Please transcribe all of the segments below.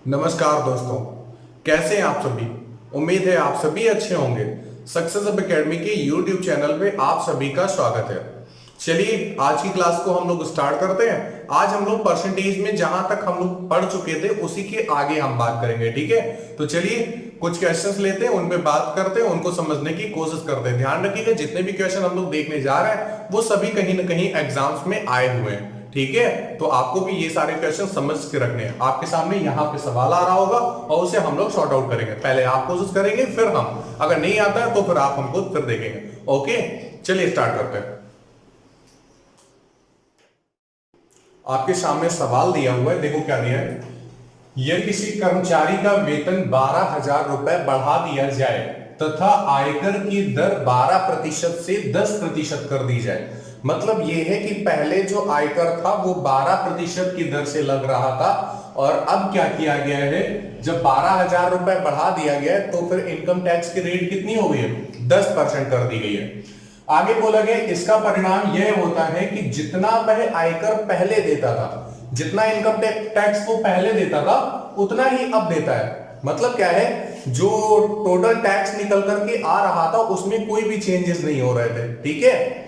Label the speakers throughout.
Speaker 1: नमस्कार दोस्तों, कैसे हैं आप सभी। उम्मीद है आप सभी अच्छे होंगे। सक्सेस अब एकेडमी के यूट्यूब चैनल पे आप सभी का स्वागत है। चलिए आज की क्लास को हम लोग स्टार्ट करते हैं। आज हम लोग परसेंटेज में जहां तक हम लोग पढ़ चुके थे उसी के आगे हम बात करेंगे, ठीक है। तो चलिए कुछ क्वेश्चंस लेते हैं, उन पे बात करते हैं, उनको समझने की कोशिश करते हैं। ध्यान रखिएगा जितने भी क्वेश्चन हम लोग देखने जा रहे हैं वो सभी कहीं ना कहीं एग्जाम्स में आए हुए हैं, ठीक है। तो आपको भी ये सारे क्वेश्चन समझ के रखने हैं। आपके सामने यहाँ पे सवाल आ रहा होगा और उसे हम लोग सॉर्ट आउट करेंगे। पहले आप कोशिश करेंगे फिर हम, अगर नहीं आता है तो फिर आप हमको फिर देखेंगे। ओके चलिए स्टार्ट करते हैं। आपके सामने सवाल दिया हुआ है, देखो क्या दिया है। यदि किसी कर्मचारी का वेतन 12,000 रुपए बढ़ा दिया जाए तथा आयकर की दर 12% से 10% कर दी जाए। मतलब यह है कि पहले जो आयकर था वो 12% की दर से लग रहा था और अब क्या किया गया है, जब 12,000 रुपए बढ़ा दिया गया है तो फिर इनकम टैक्स की रेट कितनी हो गई है, 10% कर दी गई है। आगे बोला गया इसका परिणाम यह होता है कि जितना वह आयकर पहले देता था, जितना इनकम टैक्स वो पहले देता था उतना ही अब देता है। मतलब क्या है, जो टोटल टैक्स निकल करके आ रहा था उसमें कोई भी चेंजेस नहीं हो रहे थे, ठीक है।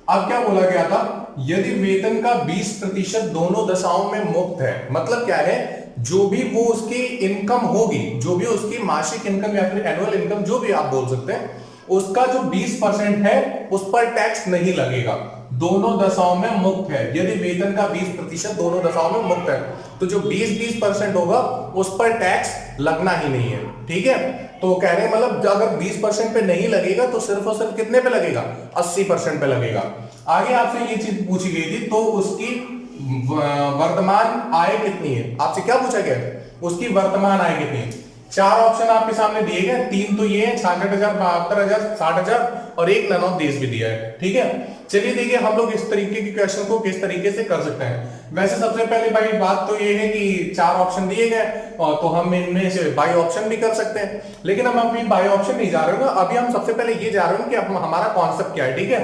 Speaker 1: अब क्या बोला गया था, यदि वेतन का 20% दोनों दशाओं में मुक्त है। मतलब क्या है, जो भी वो उसकी इनकम होगी, जो भी उसकी मासिक इनकम या फिर एनुअल इनकम जो भी आप बोल सकते हैं, उसका जो 20% है उस पर टैक्स नहीं लगेगा, दोनों दशाओं में मुक्त है। यदि वेतन का 20% दोनों दशाओं में मुक्त है तो जो 20% होगा उस पर टैक्स लगना ही नहीं है, ठीक है। तो कह रहे हैं मतलब अगर 20% पे नहीं लगेगा तो सिर्फ और सिर्फ कितने पे लगेगा, 80% पे लगेगा। आगे आपसे ये चीज पूछी गई थी, तो उसकी वर्तमान आय कितनी है। आपसे क्या पूछा गया, उसकी वर्तमान आय कितनी है। चार ऑप्शन आपके सामने दिए गए, तीन तो ये है 66,000, 72,000, 60,000 और एक नन ऑफ दिस भी दिया है, ठीक है। चलिए देखिए हम लोग इस तरीके के क्वेश्चन को किस तरीके से कर सकते हैं। वैसे सबसे पहले भाई बात तो ये है कि चार ऑप्शन दिए गए और तो हम इनमें से बाई ऑप्शन भी कर सकते हैं, लेकिन हम अभी बाई ऑप्शन नहीं जा रहे हैं। अभी हम सबसे पहले ये जा रहे हैं कि हमारा कॉन्सेप्ट क्या है, ठीक है।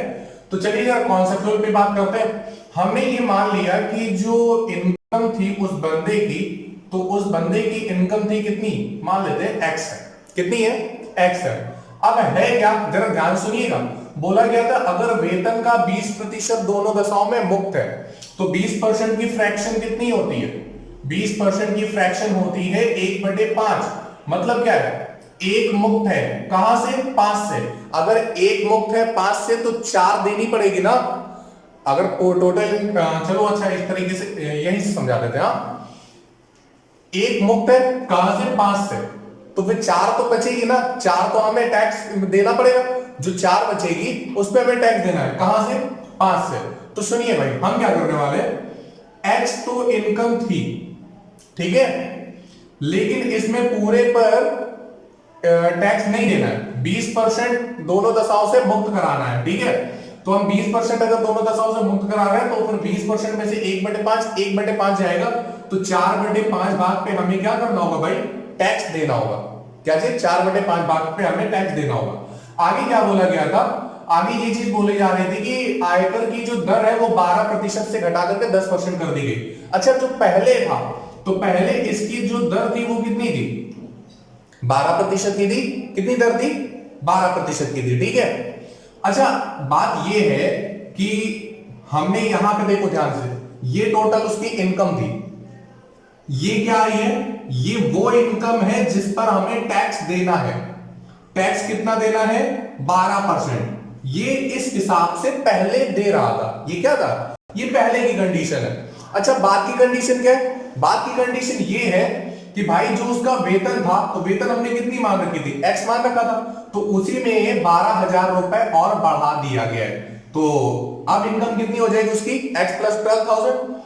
Speaker 1: तो चलिए जरा कॉन्सेप्चुअल पे बात करते हैं। हमने ये मान लिया कि जो इनकम थी उस बंदे की, तो उस बंदे की इनकम थी कितनी, मान लेते हैं एक्स है। कितनी है, एक्स है। अब है क्या, जरा ध्यान सुनिएगा। बोला गया था अगर वेतन का 20% दोनों दशाओं में मुक्त है तो 20% की फ्रैक्शन कितनी होती है, 20% की फ्रैक्शन होती है 1/5। मतलब क्या है, एक मुक्त है कहां से, 5 से। अगर एक मुक्त है 5 से तो 4 देनी पड़ेगी ना। अगर टोटल, चलो अच्छा इस तरीके से यही से समझा देते हैं। हाँ, एक मुक्त है कहां से, 5 से, तो फिर 4 तो बचेगी ना, 4 तो हमें टैक्स देना पड़ेगा। जो 4 बचेगी उस पर हमें टैक्स देना है, कहां से, 5 से। तो सुनिए भाई हम क्या करने वाले, एक्स तो इनकम थी, ठीक है, लेकिन इसमें पूरे पर टैक्स नहीं देना है। 20% दोनों दशाओं से मुक्त कराना है, ठीक है। तो हम 20% अगर दोनों दशाओं से मुक्त करा रहे हैं तो फिर 20% में से 1/5 जाएगा, तो 4/5 भाग पे हमें क्या करना होगा भाई, टैक्स देना होगा। क्या चीज, 4/5 भाग पे हमें टैक्स देना होगा। आगे क्या बोला गया था, आगे ये चीज बोली जा रही थी कि आयकर की जो दर है वो 12% से घटा करके 10% कर दी गई। अच्छा जो पहले था, तो पहले इसकी जो दर थी वो कितनी थी, 12% की थी। कितनी दर थी, 12% की थी, ठीक है। अच्छा बात ये है कि हमने यहां पे देखो ध्यान से, ये टोटल उसकी इनकम थी, ये क्या आई है, ये वो इनकम है जिस पर हमें टैक्स देना है। टैक्स कितना देना है, 12%। ये इस हिसाब से पहले दे रहा था। ये क्या था, ये पहले की कंडीशन है। अच्छा बात की कंडीशन क्या है, बात की कंडीशन ये है कि भाई जो उसका वेतन था, तो वेतन हमने कितनी मान रखी थी, एक्स मान रखा था, तो उसी में 12,000 रुपए और बढ़ा दिया गया है। तो अब इनकम कितनी हो जाएगी उसकी, एक्स प्लस 12,000।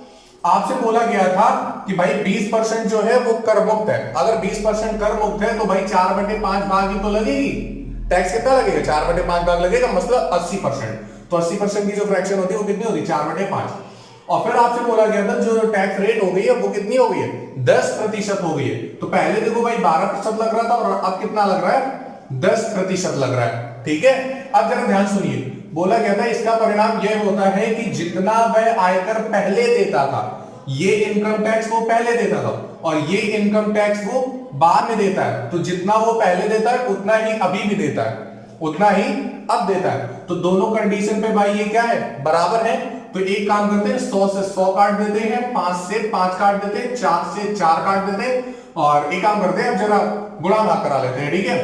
Speaker 1: आपसे बोला गया था कि भाई 20% जो है वो कर मुक्त है। अगर 20% कर मुक्त है तो भाई 4/5 भाग ही तो लगेगी। टैक्स कितना लगेगा, 4/5 भाग लगेगा, मतलब 80%। तो 80% की जो फ्रैक्शन होती है वो कितनी होती है, 4/5। और फिर आपसे बोला गया था जो टैक्स रेट हो गई है वो कितनी हो गई है, 10% हो गई है। तो पहले देखो भाई 12% लग रहा था और अब कितना लग रहा है, 10% लग रहा है, ठीक है। अब जरा ध्यान सुनिए, बोला गया था इसका परिणाम यह होता है कि जितना वह आयकर पहले देता था ये इनकम टैक्स वो पहले देता था और ये इनकम टैक्स वो बाद में देता है, तो जितना वो पहले देता है उतना ही अभी भी देता है, उतना ही अब देता है। तो दोनों कंडीशन पे भाई ये क्या है, बराबर है। तो एक काम करते हैं, 100 से 100 काट देते हैं, 5 से 5 काट देते हैं, 4 से 4 काट देते हैं, और एक काम करते हैं, अब जरा गुणा भाग करा लेते हैं, ठीक है।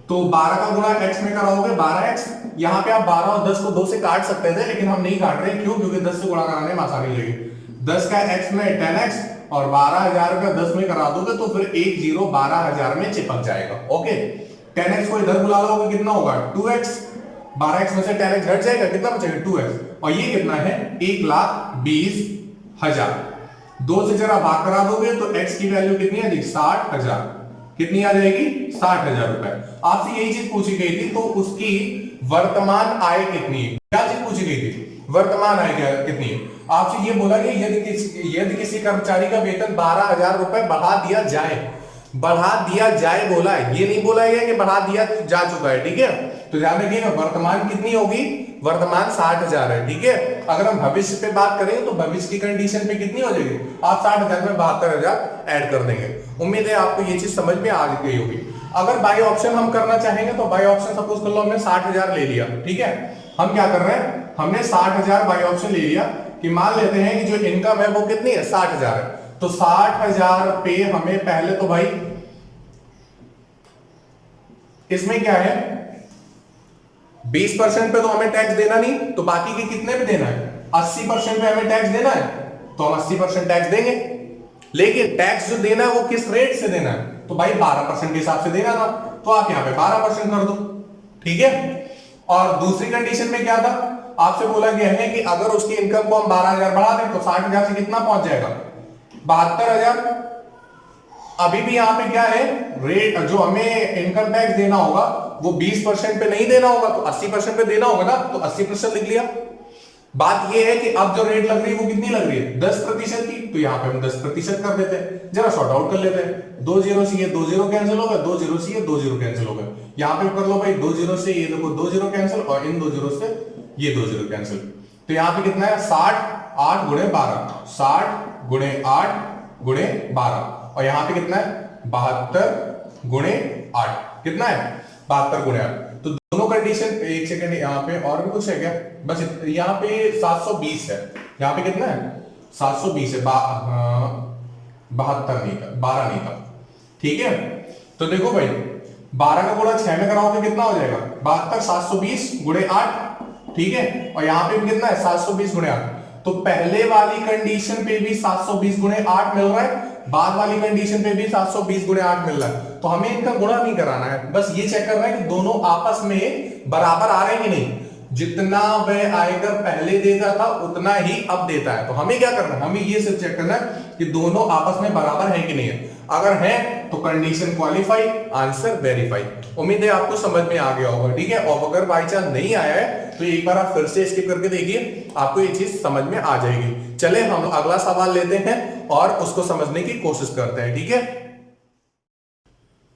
Speaker 1: तो 12 का गुणा x में कराओगे 12x, यहाँ पे आप 12 और 10 को 2 से काट सकते थे, लेकिन हम नहीं काट रहे, क्यों? क्योंकि 10 से गुणा कराने में आसानी लगेगी। 10 का x में 10x और 12,000 का 10 में करा दोगे तो फिर 1 0 12,000 में चिपक जाएगा। ओके, 10x को इधर बुला लोगे, कितना होगा 2x, 12x में से 10x घट जाएगा, कितना बचेगा 2x, और ये कितना है 1,20,000। 2 से जरा भाग करा दोगे तो x की वैल्यू कितनी आ जाएगी 60,000, कितनी आ जाएगी 60,000 रुपए। आपसे यही चीज पूछी गई थी, तो उसकी वर्तमान आय कितनी है, क्या चीज पूछी गई थी, वर्तमान आय कितनी है। आपसे ये बोला गया यदि किसी कर्मचारी का वेतन 12,000 रुपए बढ़ा दिया जाए, बढ़ा दिया जाए बोला है, ये नहीं बोला गया कि बढ़ा दिया जा चुका है, ठीक है। तो ध्यान रखिएगा, वर्तमान कितनी होगी, वर्तमान 60,000 है, ठीक है। अगर हम भविष्य पे बात करें तो भविष्य की कंडीशन पे कितनी हो जाएगी, आप 60,000 में 72,000 ऐड कर देंगे। उम्मीद है आपको ये चीज समझ में आ गई होगी। अगर बाय ऑप्शन हम करना चाहेंगे तो बाय ऑप्शन सपोज कर लो हमने 60,000 ले लिया, ठीक है। हम क्या कर रहे हैं, हमने 60,000 बाय ऑप्शन ले लिया कि मान लेते हैं कि जो इनकम है वो कितनी है 60,000 है, तो 60,000 पे हमें पहले तो भाई इसमें क्या है 20% पे तो हमें टैक्स देना नहीं, तो बाकी के कितने पे देना है 80% पे हमें टैक्स देना है, तो हम 80% टैक्स देंगे। लेकिन टैक्स जो देना है वो किस रेट से देना है, तो भाई 12% के हिसाब से देना था, तो आप यहां पे 12% कर दो, ठीक है। और दूसरी कंडीशन में क्या था, आपसे बोला गया है कि अगर उसकी इनकम को हम 12,000 बढ़ा दें तो 60,000 से कितना पहुंच जाएगा 72,000। अभी भी यहां पे क्या है, रेट जो हमें इनकम टैक्स देना होगा वो 20% पे नहीं देना होगा, तो 80% पे देना होगा ना, तो 80% लिख लिया। बात ये है कि अब जो रेट लग रही है वो कितनी लग रही है 10% की, तो यहां पे हम 10% कर देते हैं, जरा शॉर्ट आउट कर लेते हैं। 2 0 से ये 2 0 कैंसिल होगा, 2 0 से ये 2 0 कैंसिल होगा, यहां पे कर लो भाई 2 0 से ये देखो 2 0 कैंसिल, और इन 2 0 से ये 2 0 कैंसिल, तो यहां पे कितना है 60 8 गुणे 12, 60 गुणे 8 गुणे 12, और यहां पे कितना है 72 गुणे 8, कितना है 72 गुणे 8। तो दोनों कंडीशन, एक सेकंड यहाँ पे और भी कुछ है क्या, बस यहाँ पे 720 है, यहाँ पे कितना है 720 है, 72 नहीं था, 12 नहीं था, ठीक है। तो देखो भाई 12 का गुणा 6 में कराओगे कितना हो जाएगा 72, 720 गुणे 8, ठीक है। और यहाँ पे भी कितना है 720 गुणे 8, तो पहले वाली कंडीशन पे भी 720 गुणे 8 मिल रहा है, बाद वाली कंडीशन पे भी 720 गुणे 8 मिल रहा है, तो हमें इनका गुणा नहीं कराना है, बस ये चेक करना है कि दोनों आपस में बराबर आ रहे हैं कि नहीं। जितना वह आयकर पहले देता था उतना ही अब देता है, तो हमें क्या करना है, हमें ये सिर्फ चेक करना है कि दोनों आपस में बराबर है कि नहीं है। अगर है तो कंडीशन क्वालिफाई, आंसर वेरीफाई। उम्मीद है आपको समझ में आ गया होगा, ठीक है। और अगर बाई चांस नहीं आया है तो एक बार आप फिर से स्किप करके देखिए, आपको ये चीज समझ में आ जाएगी। चले हम अगला सवाल लेते हैं और उसको समझने की कोशिश करते हैं, ठीक है।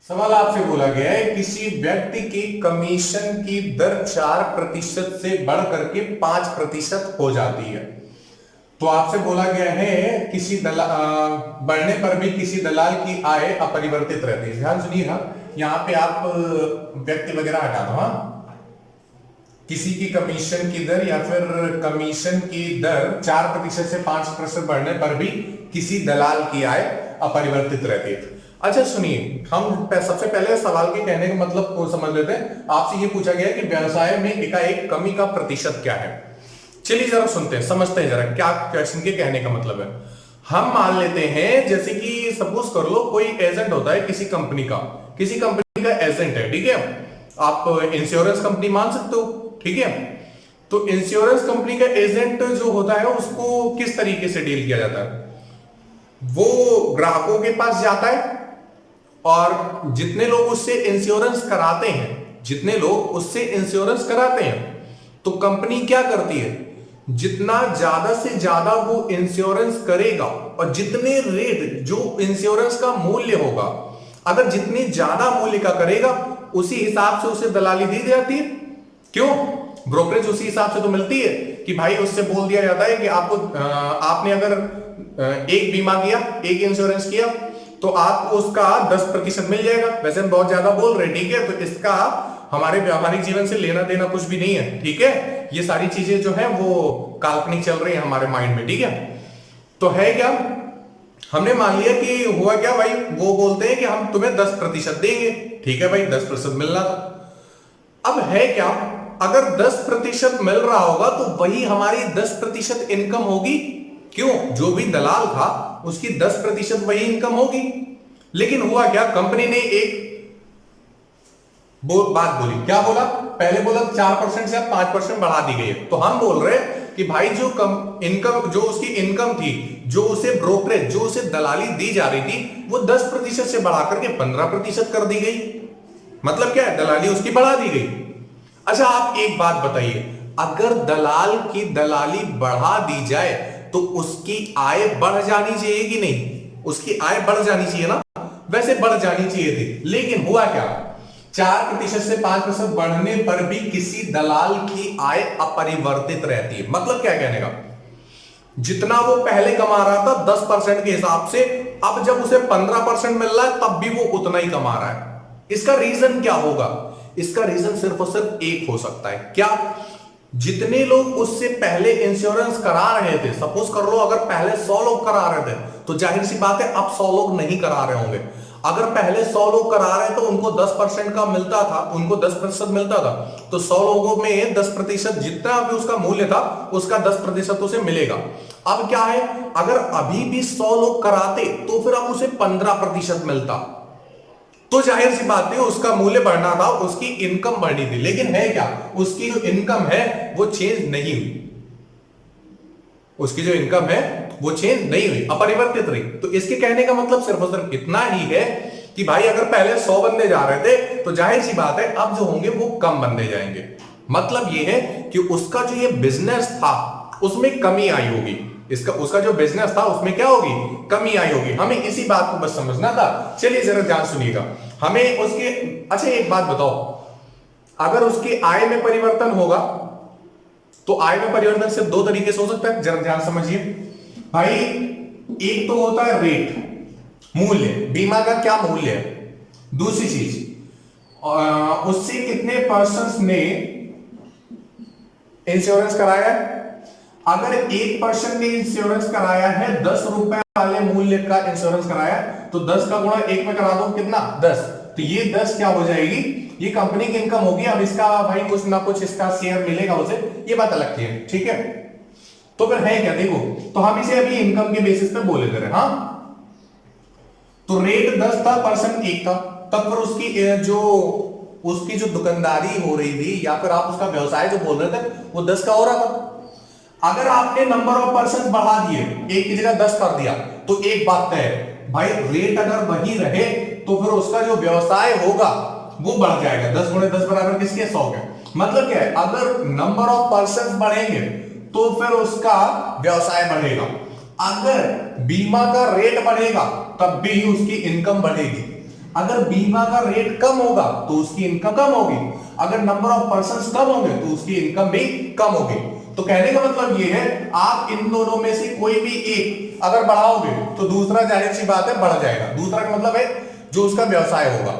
Speaker 1: सवाल आपसे बोला गया है किसी व्यक्ति की कमीशन की दर 4% से बढ़ करके 5% हो जाती है, तो आपसे बोला गया है किसी बढ़ने पर भी किसी दलाल की आय अपरिवर्तित रहती है। ध्यान सुनिएगा, यहाँ पे आप व्यक्ति वगैरह हटा दो, हाँ। किसी की कमीशन की दर या फिर कमीशन की दर 4% से 5% बढ़ने पर भी किसी दलाल की आय अपरिवर्तित रहती है। अच्छा सुनिए, हम सबसे पहले सवाल के कहने का मतलब को समझ लेते हैं। आपसे ये पूछा गया है कि व्यवसाय में एकाएक कमी का प्रतिशत क्या है। चलिए जरा सुनते हैं, समझते हैं जरा क्या क्वेश्चन के कहने का मतलब है। हम मान लेते हैं जैसे कि सपोज कर लो कोई एजेंट होता है किसी कंपनी का, किसी कंपनी का एजेंट है, ठीक है। आप इंश्योरेंस कंपनी मान सकते हो, ठीक है। तो इंश्योरेंस कंपनी का एजेंट जो होता है उसको किस तरीके से डील किया जाता है, वो ग्राहकों के पास जाता है और जितने लोग उससे इंश्योरेंस कराते हैं, जितने लोग उससे इंश्योरेंस कराते हैं, तो कंपनी क्या करती है, जितना ज्यादा से ज्यादा वो इंश्योरेंस करेगा और जितने रेट जो इंश्योरेंस का मूल्य होगा, अगर जितनी ज्यादा मूल्य का करेगा उसी हिसाब से उसे दलाली दी जाती है। क्यों, ब्रोकरेज उसी हिसाब से तो मिलती है कि भाई उससे बोल दिया जाता है कि आपको आपने अगर एक बीमा किया, एक इंश्योरेंस किया, तो आपको उसका 10% मिल जाएगा। वैसे हम बहुत ज्यादा बोल रहे हैं, ठीक है, तो इसका हमारे व्यवहारिक जीवन से लेना देना कुछ भी नहीं है, ठीक है। ये सारी चीजें जो है वो काल्पनिक चल रही है हमारे माइंड में, ठीक है। तो है क्या, हमने मान लिया कि हुआ क्या भाई, वो बोलते हैं कि हम तुम्हें 10% देंगे, ठीक है भाई, 10% मिलना था। अब है क्या, अगर 10% मिल रहा होगा तो वही हमारी 10% इनकम होगी। क्यों, जो भी दलाल था उसकी 10% वही इनकम होगी। लेकिन हुआ क्या, कंपनी ने एक बात बोली, क्या बोला, पहले बोला 4% से अब 5% बढ़ा दी गई है। तो हम बोल रहे हैं कि भाई जो इनकम, जो उसकी इनकम थी, जो उसे ब्रोकरेज, जो उसे दलाली दी जा रही थी, वो 10% से बढ़ाकर के 15% कर दी गई। मतलब क्या है, दलाली उसकी बढ़ा दी गई। अच्छा आप एक बात बताइए, अगर दलाल की दलाली बढ़ा दी जाए तो उसकी आय बढ़ जानी चाहिए कि नहीं? उसकी आय बढ़ जानी चाहिए ना, वैसे बढ़ जानी चाहिए थी। लेकिन हुआ क्या, 4% से 5% बढ़ने पर भी किसी दलाल की आय अपरिवर्तित रहती है। मतलब क्या कहने का, जितना वो पहले कमा रहा था 10% के हिसाब से, अब जब उसे 15% मिल रहा है तब भी वो उतना ही कमा रहा है। इसका रीजन क्या होगा? इसका रीजन सिर्फ और सिर्फ एक हो सकता है, क्या, जितने लोग उससे पहले इंश्योरेंस करा रहे थे, सपोज कर लो अगर पहले 100 लोग करा रहे थे, तो जाहिर सी बात है अब 100 लोग नहीं करा रहे होंगे। अगर पहले 100 लोग करा रहे तो उनको 10% का मिलता था, उनको 10% मिलता था, तो 100 लोगों में 10% जितना भी उसका मूल्य था उसका 10% उसे मिलेगा। अब क्या है, अगर अभी भी 100 लोग कराते तो फिर अब उसे 15% मिलता, तो जाहिर सी बात है उसका मूल्य बढ़ना था, उसकी इनकम बढ़नी थी। लेकिन है क्या, उसकी जो इनकम है वो चेंज नहीं हुई, उसकी जो इनकम है वो चेंज नहीं हुई, अपरिवर्तित रही। तो इसके कहने का मतलब सिर्फ और सिर्फ इतना ही है कि भाई अगर पहले 100 बंदे जा रहे थे तो जाहिर सी बात है अब जो होंगे वो कम बंदे जाएंगे। मतलब ये है कि उसका जो ये बिजनेस था उसमें कमी आई होगी, उसका जो बिजनेस था उसमें क्या होगी, कमी आई होगी। हमें इसी बात को बस समझना था। चलिए जरा ध्यान सुनिएगा, हमें उसके, अच्छा एक बात बताओ, अगर उसकी आय में परिवर्तन होगा तो आय में परिवर्तन सिर्फ दो तरीके से हो सकता है, जरा ध्यान समझिए भाई। एक तो होता है रेट, मूल्य, बीमा का क्या मूल्य है। दूसरी चीज, उससे कितने पर्सन्स ने इंश्योरेंस कराया है। अगर 1% ने इंश्योरेंस कराया है, 10 रुपए वाले मूल्य का इंश्योरेंस कराया, तो 10 का गुणा 1 में करा दो, कितना, 10। तो ये 10 क्या हो जाएगी, ये कंपनी की इनकम होगी। अब इसका भाई कुछ ना कुछ इसका शेयर मिलेगा उसे, ये बात अलग थी, ठीक है। तो फिर है क्या, देखो, तो हम इसे अभी इनकम के बेसिस पे बोले दे रहे हैं, हाँ। तो रेट 10 था, पर्सन 1 था, तब फिर उसकी जो दुकानदारी हो रही थी या फिर आप उसका व्यवसाय जो बोल रहे थे वो 10 का हो रहा था। अगर आपने नंबर ऑफ पर्सन बढ़ा दिए, एक की जगह 10 कर दिया, तो एक बात है भाई, रेट अगर वही रहे तो फिर उसका जो व्यवसाय होगा वो बढ़ जाएगा। 10 गुणे 10 बराबर किसके, 100 के। मतलब क्या है, अगर नंबर ऑफ पर्सन बढ़ेंगे तो फिर उसका व्यवसाय बढ़ेगा। अगर बीमा का रेट बढ़ेगा तब भी उसकी इनकम बढ़ेगी। अगर बीमा का रेट कम होगा तो उसकी इनकम कम होगी। अगर नंबर ऑफ पर्सन्स कम होंगे तो उसकी इनकम भी कम होगी। तो कहने का मतलब ये है, आप इन दोनों में से कोई भी एक अगर बढ़ाओगे तो दूसरा जाहिर सी बात है बढ़ जाएगा। दूसरा का मतलब है जो उसका व्यवसाय होगा,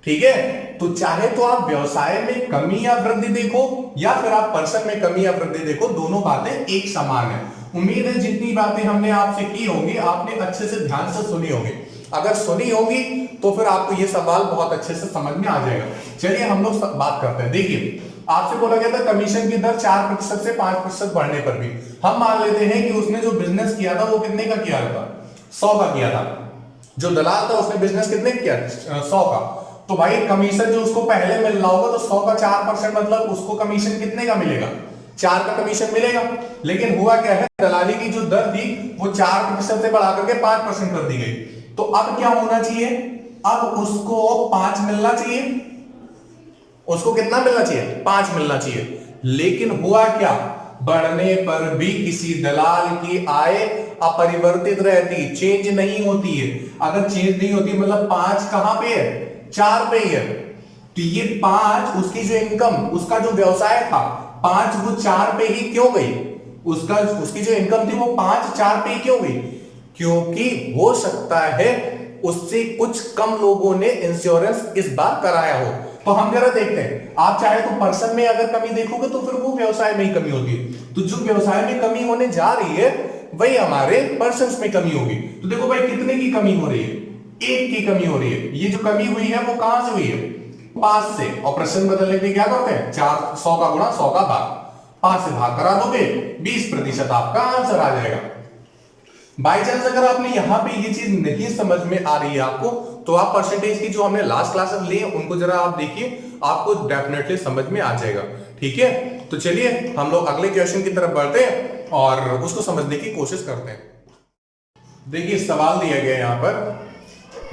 Speaker 1: ठीक है। तो चाहे तो आप व्यवसाय में कमी या वृद्धि देखो या फिर आप पर्सन में कमी या वृद्धि देखो, दोनों बातें एक समान है। उम्मीद है जितनी बातें हमने आपसे की होंगी आपने अच्छे से ध्यान से सुनी होगी। अगर सुनी होगी तो फिर आपको ये सवाल बहुत अच्छे से समझ में आ जाएगा। चलिए हम लोग बात करते हैं। देखिए आपसे बोला गया था कमीशन की दर 4% से 5% बढ़ने पर भी, हम मान लेते हैं कि उसने जो बिजनेस किया था वो कितने का किया था, 100 का किया था। जो दलाल था उसने बिजनेस कितने किया, 100 का। तो भाई कमीशन जो उसको पहले मिल रहा होगा, तो 100 का 4% मतलब उसको कमीशन कितने का मिलेगा, 4 का कमीशन मिलेगा। लेकिन हुआ क्या है, दलाली की जो दर थी वो 4% से बढ़ा करके 5% कर दी गई। तो अब क्या होना चाहिए, अब उसको 5 मिलना चाहिए। उसको कितना मिलना चाहिए, 5 मिलना चाहिए। लेकिन हुआ क्या, बढ़ने पर भी किसी दलाल की आय अपरिवर्तित रहती, चेंज नहीं होती है। अगर चेंज नहीं होती मतलब 5 कहां पे है, 4 पे ही है। तो ये 5 उसकी जो इनकम, उसका जो व्यवसाय था 5 वो 4 पे ही क्यों गई? उसकी जो इनकम थी वो 5 4 पे ही क्यों गई? क्योंकि हो सकता है उससे कुछ कम लोगों ने इंश्योरेंस इस बार कराया हो। तो हम जरा देखते हैं, आप चाहे तो पर्सन में अगर कमी देखोगे तो फिर वो व्यवसाय में ही कमी होगी। तो जो व्यवसाय में कमी होने जा रही है वही हमारे पर्सन्स में कमी होगी। तो देखो भाई कितने की कमी हो रही है? 1 की कमी हो रही है। ये जो कमी हुई है वो कहां से हुई है? 5 से। ऑपरेशन बदलने के लिए क्या करते हैं? 100 का गुणा 100 का भाग, 5 से भाग करा दोगे 20% आपका आंसर आ जाएगा। बाई चांस अगर आपने यहां पे ये चीज नहीं समझ में आ रही है आपको, तो आप परसेंटेज की जो हमने लास्ट क्लासेस ली है उनको जरा आप देखिए, आपको डेफिनेटली समझ में आ जाएगा। ठीक है, तो चलिए हम लोग अगले क्वेश्चन की तरफ बढ़ते हैं और उसको समझने की कोशिश करते हैं। देखिए सवाल दिया गया यहां पर,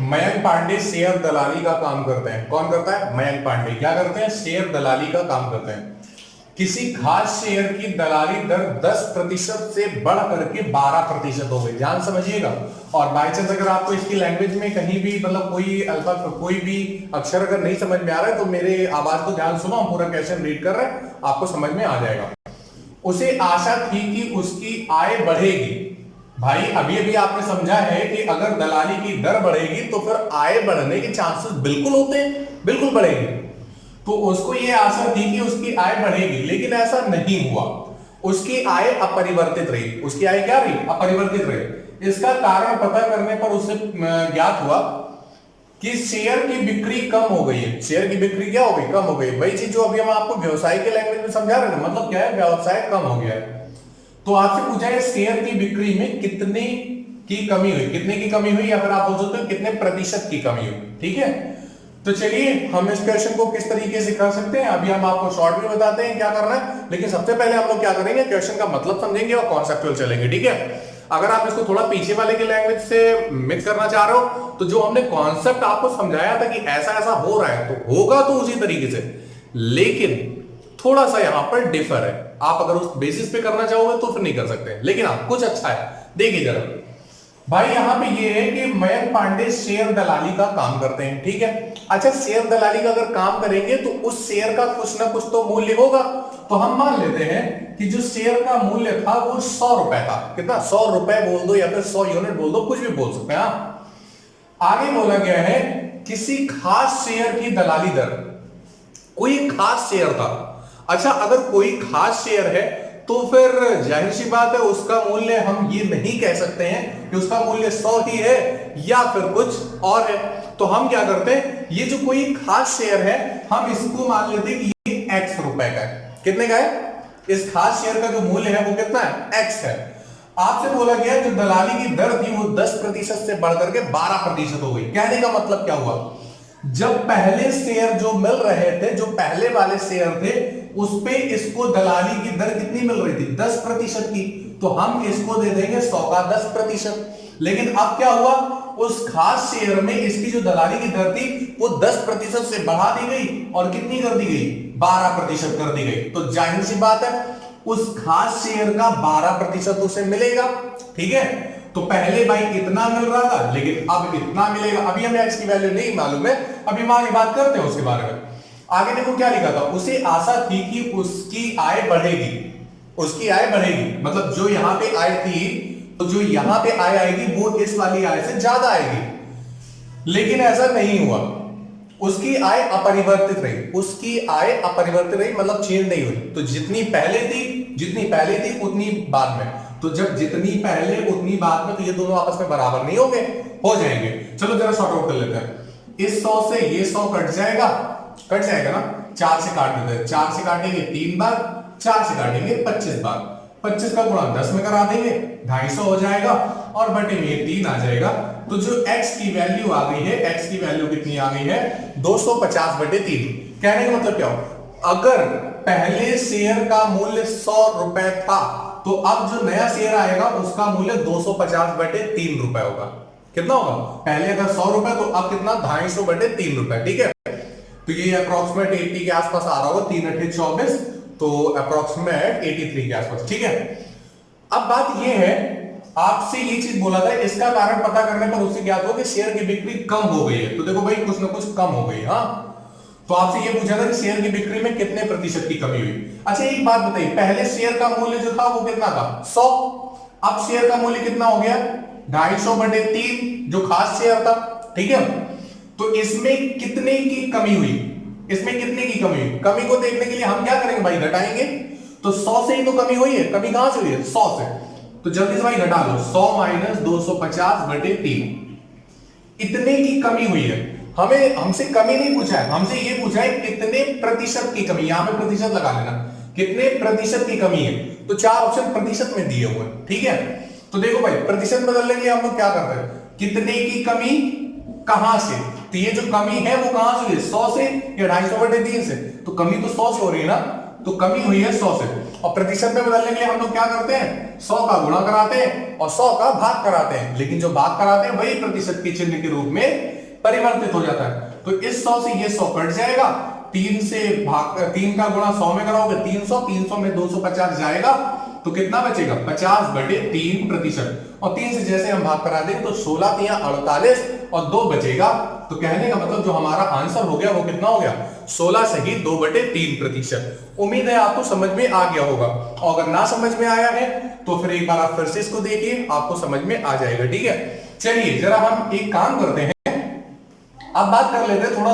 Speaker 1: मयंक पांडे शेयर दलाली का काम करते हैं। कौन करता है? मयंक पांडे। क्या करते हैं? शेयर दलाली का काम करते हैं। किसी खास शेयर की दलाली दर 10% से बढ़ करके 12% हो गई। ध्यान समझिएगा। और बाई चांस अगर आपको इसकी लैंग्वेज में कहीं भी मतलब कोई भी अक्षर अगर नहीं समझ में आ रहा है तो मेरे आवाज को ध्यान सुनो, हम पूरा क्वेश्चन रीड कर रहे हैं, आपको समझ में आ जाएगा। उसे आशा थी कि उसकी आय बढ़ेगी। भाई अभी अभी आपने समझा है कि अगर दलाली की दर बढ़ेगी तो फिर आय बढ़ने के चांसेस बिल्कुल होते हैं, बिल्कुल बढ़ेगी। तो उसको ये आशा थी कि उसकी आय बढ़ेगी, लेकिन ऐसा नहीं हुआ। उसकी आय अपरिवर्तित रही। उसकी आय क्या रही? अपरिवर्तित रही। इसका कारण पता करने पर उसे ज्ञात हुआ कि शेयर की बिक्री कम हो गई है। शेयर की बिक्री क्या हो गई? कम हो गई। वही चीज जो अभी हम आपको व्यवसाय के लैंग्वेज में समझा रहे थे, मतलब क्या है? व्यवसाय कम हो गया है। तो आपसे पूछा है शेयर की बिक्री में कितने की कमी हुई, कितने की कमी हुई, या फिर आप बोल सकते हो कितने प्रतिशत की कमी हुई। ठीक है, तो चलिए हम इस क्वेश्चन को किस तरीके से कर सकते हैं अभी हम आपको शॉर्ट में बताते हैं क्या करना है। लेकिन सबसे पहले हम लोग क्या करेंगे, क्वेश्चन का मतलब समझेंगे और कॉन्सेप्चुअल चलेंगे। ठीक है, अगर आप इसको थोड़ा पीछे वाले की लैंग्वेज से मिक्स करना चाह रहे हो तो जो हमने कॉन्सेप्ट आपको समझाया था कि ऐसा ऐसा हो रहा है तो होगा तो उसी तरीके से, लेकिन थोड़ा सा यहां पर डिफर है। आप अगर उस बेसिस पे करना चाहोगे तो फिर नहीं कर सकते, लेकिन हाँ कुछ अच्छा है। देखिए जरा भाई, यहां पे ये है कि मयंक पांडे शेयर दलाली का काम करते हैं। ठीक है, अच्छा शेयर दलाली का अगर काम करेंगे तो उस शेयर का कुछ ना कुछ तो मूल्य होगा। तो हम मान लेते हैं कि जो शेयर का मूल्य था वो 100 रुपए था। कितना? 100 रुपए बोल दो या फिर 100 यूनिट बोल दो, कुछ भी बोल सकते हैं। आगे बोला गया है किसी खास शेयर की दलाली दर। कोई खास शेयर था। अच्छा अगर कोई खास शेयर है तो फिर जाहिर सी बात है उसका मूल्य हम ये नहीं कह सकते हैं कि उसका मूल्य 100 ही है या फिर कुछ और है। तो हम क्या करते हैं, ये जो कोई खास शेयर है हम इसको मान लेते हैं कि ये x रुपए का है। कितने का है? इस खास शेयर का जो मूल्य है वो कितना है? x है। आपसे बोला गया जो दलाली की दर थी वो 10% से बढ़कर के 12% हो गई। कहने का मतलब क्या हुआ, जब पहले शेयर जो मिल रहे थे, जो पहले वाले शेयर थे, उस पे इसको दलाली की दर कितनी मिल रही थी? 10% की। तो हम इसको दे देंगे 100 का 10%। लेकिन अब क्या हुआ, उस खास शेयर में इसकी जो दलाली की दर थी वो 10% से बढ़ा दी गई और कितनी कर दी गई? 12% कर दी गई। तो जाहिर सी बात है उस खास शेयर का 12% उसे मिलेगा। ठीक है, तो पहले भाई इतना मिल रहा था लेकिन अब इतना मिलेगा। अभी हमें x की वैल्यू नहीं मालूम है, अभी हम आगे बात करते हैं उसके बारे में। आगे देखो क्या लिखा था, उसे आशा थी कि उसकी आय बढ़ेगी। उसकी आय बढ़ेगी मतलब जो यहां पे आय थी, तो जो यहां पे आय आएगी वो इस वाली आय से ज्यादा आएगी। लेकिन ऐसा नहीं हुआ, उसकी आय अपरिवर्तित रही। उसकी आय अपरिवर्तित रही मतलब चेंज नहीं हुई। तो जितनी पहले थी उतनी बाद में। तो जब जितनी पहले उतनी बाद में, तो ये दोनों आपस में बराबर नहीं होंगे, हो जाएंगे। चलो जरा सॉर्ट आउट कर लेते हैं। इस 100 से ये 100 कट जाएगा ना। 4 से काट देते हैं, 4 से काटेंगे 3 बार, 4 से काटेंगे 25 बार। 25 का गुणा 10 में करा देंगे, 250 हो जाएगा और बटे में 3 आ जाएगा। तो जो x की वैल्यू आ गई है, x की वैल्यू कितनी आ गई है? 250 बटे 3। कहने का मतलब क्या हो, अगर पहले शेयर का मूल्य 100 रुपए था तो अब जो नया शेयर आएगा उसका मूल्य 250 बटे 3 रुपए होगा। कितना होगा? पहले अगर 100 रुपए तो अब कितना? 250 बटे 3 रुपए। ठीक है, तो ये अप्रोक्सीमेट 80 के आसपास आ रहा होगा। 3 8 24, तो अप्रोक्सीमेट 83 के आसपास। ठीक है, अब बात ये है, आपसे ये चीज बोला था, इसका कारण पता करने पर उससे ज्ञात हो कि शेयर की बिक्री कम हो गई है। तो देखो भाई कुछ ना कुछ कम हो गई। हाँ, तो आपसे ये पूछा था कि शेयर की बिक्री में कितने प्रतिशत की कमी हुई। अच्छा एक बात बताइए, पहले शेयर का मूल्य जो था वो कितना था 100, अब शेयर का मूल्य कितना हो गया 250/3 जो खास शेयर था, ठीक है। तो इसमें कितने की कमी हुई, इसमें कितने की कमी हुई, कमी को देखने के लिए हम क्या करेंगे भाई घटाएंगे, तो 100 से ही तो कमी हुई है, कमी कहां से हुई है 100 से, तो जल्दी से भाई घटा लो 100 - 250/3 इतने की कमी हुई है। हमें हमसे कमी नहीं पूछा है, हमसे ये पूछा है कितने प्रतिशत की कमी, यहां पे प्रतिशत लगा लेना, कितने प्रतिशत की कमी है, तो 4 ऑप्शन प्रतिशत में दिए हुए, ठीक है। तो देखो भाई प्रतिशत बदलने के लिए हम लोग क्या करते हैं, कितने की कमी कहां से, तो ये जो कमी है वो कहां से हुई है 100 से या 250/3 से, तो कमी तो 100 से हो रही है ना, तो कमी हुई है 100 से। और प्रतिशत में बदलने के लिए हम लोग क्या करते हैं 100 का गुणा कराते हैं और 100 का भाग कराते हैं, लेकिन जो भाग कराते हैं वही प्रतिशत के चिन्ह के रूप में परिवर्तित हो जाता है। तो इस 100 से ये 100 कट जाएगा, 3 से भाग 3 का गुणा 100 में कराओगे 300, 300 में 250 जाएगा, तो कितना बचेगा 50/3 प्रतिशत, और 3 से जैसे हम भाग करा देंगे तो 16 × 48 और 2 बचेगा। तो कहने का मतलब जो हमारा आंसर हो गया वो कितना हो गया 16 से ही 2/3 प्रतिशत। उम्मीद है आपको समझ में आ गया होगा, और अगर ना समझ में आया है तो फिर एक बार आप फिर से इसको देखिए, आपको समझ में आ जाएगा, ठीक है। चलिए जरा हम एक काम करते हैं, अब बात कर लेते हैं थोड़ा